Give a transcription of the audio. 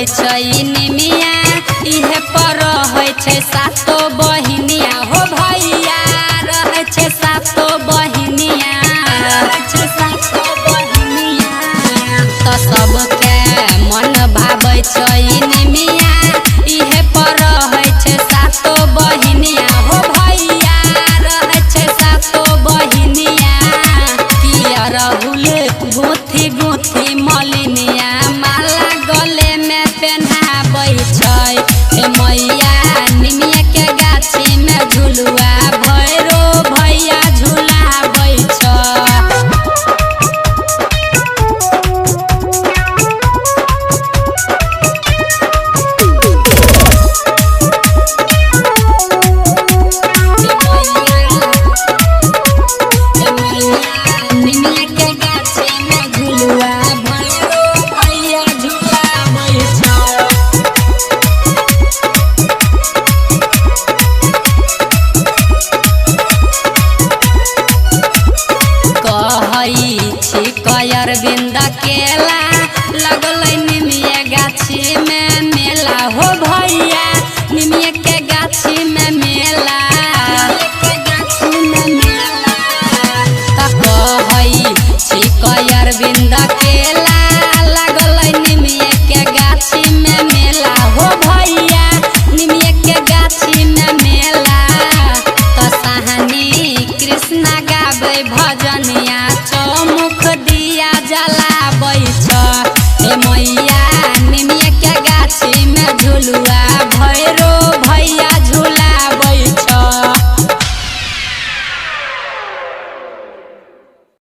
छै निमिया इहे पर रहै छै सातो बहिनिया हो भैया रहै छै सातो बहिनिया तो सबके मन भावै छै निमिया इहे पर रहै छै सातो बहिनिया हो भैया रहै छै सातो बहिनिया किया राहुल गोथी गोथी मलिनिया माला गले में पहनाबै छै हे मैया निमिया के गाछी में झुलुआ भैरो भैया झुलाबै छै। अरविंद केला लगल निमिया गाछी में मेला हो भैया निमिया के गाछी में मेला अरविंद केला लगल निमिया के गाछी में मेला हो भैया निमिया के गाछी में मेला तो सहानी कृष्णा गाबै भजनिया चौमुख दिया जलाबै छ हे मैया निमिया के गाछी में झुलुआ